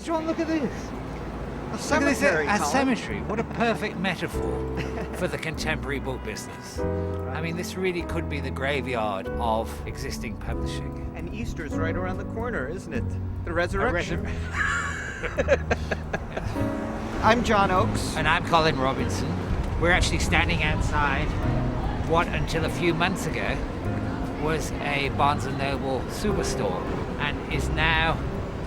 John, look at this. A cemetery. A cemetery. What a perfect metaphor for the contemporary book business. I mean, this really could be the graveyard of existing publishing. And Easter's right around the corner, isn't it? The resurrection. I'm John Oakes. And I'm Colin Robinson. We're actually standing outside what until a few months ago was a Barnes & Noble superstore and is now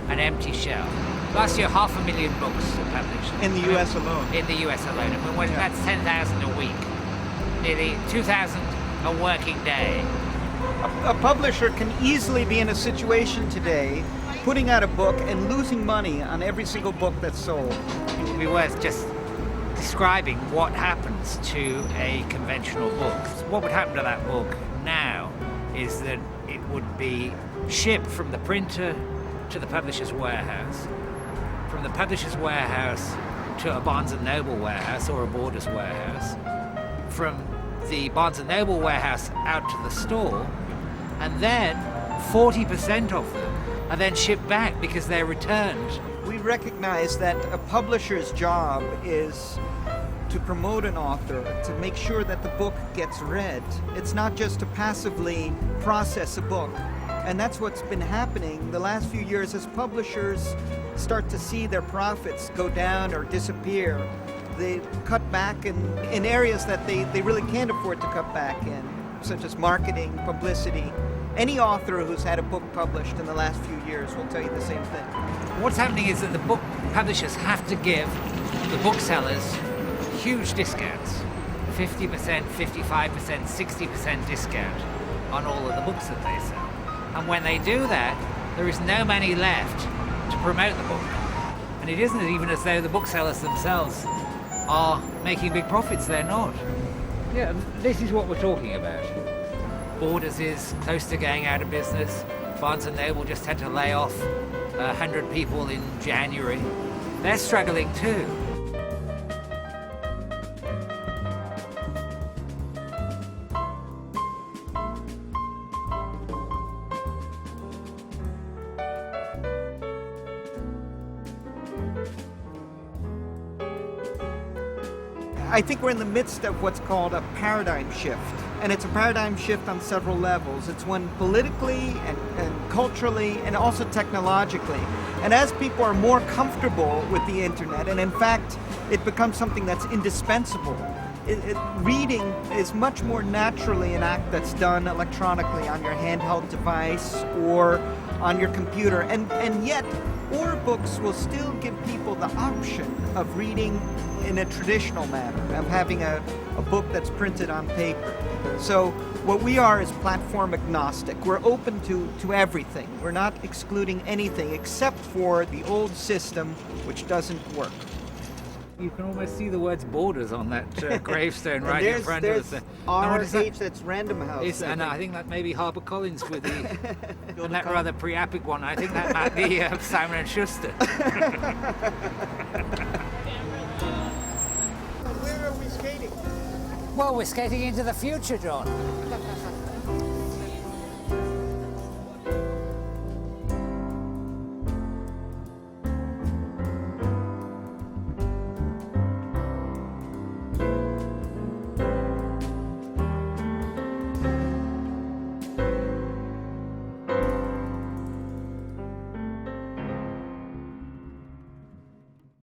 an empty shell. Last year, 500,000 books were published. In the US alone. In the US alone. I mean, that's 10,000 a week. Nearly 2,000 a working day. A publisher can easily be in a situation today, putting out a book and losing money on every single book that's sold. It would be worth just describing what happens to a conventional book. What would happen to that book now is that it would be shipped from the printer to the publisher's warehouse, from the publisher's warehouse to a Barnes & Noble warehouse or a Borders warehouse, from the Barnes & Noble warehouse out to the store, and then 40% of them are then shipped back because they're returned. We recognize that a publisher's job is to promote an author, to make sure that the book gets read. It's not just to passively process a book. And that's what's been happening the last few years as publishers start to see their profits go down or disappear. They cut back in areas that they really can't afford to cut back in, such as marketing, publicity. Any author who's had a book published in the last few years will tell you the same thing. What's happening is that the book publishers have to give the booksellers huge discounts, 50%, 55%, 60% discount on all of the books that they sell. And when they do that, there is no money left to promote the book. And it isn't even as though the booksellers themselves are making big profits, they're not. Yeah, this is what we're talking about. Borders is close to going out of business. Barnes & Noble just had to lay off 100 people in January. They're struggling too. I think we're in the midst of what's called a paradigm shift. And it's a paradigm shift on several levels. It's one politically and culturally and also technologically. And as people are more comfortable with the internet, and in fact, it becomes something that's indispensable, reading is much more naturally an act that's done electronically on your handheld device or on your computer. And yet, or books will still give people the option of reading in a traditional manner, of having a book that's printed on paper. So what we are is platform agnostic. We're open to everything. We're not excluding anything except for the old system, which doesn't work. You can almost see the words Borders on that gravestone right in front of us. There's RH, that's Random House. And I think that may be HarperCollins with the and that rather pre-epic one. I think that might be Simon & Schuster. Where are we skating? Well, we're skating into the future, John.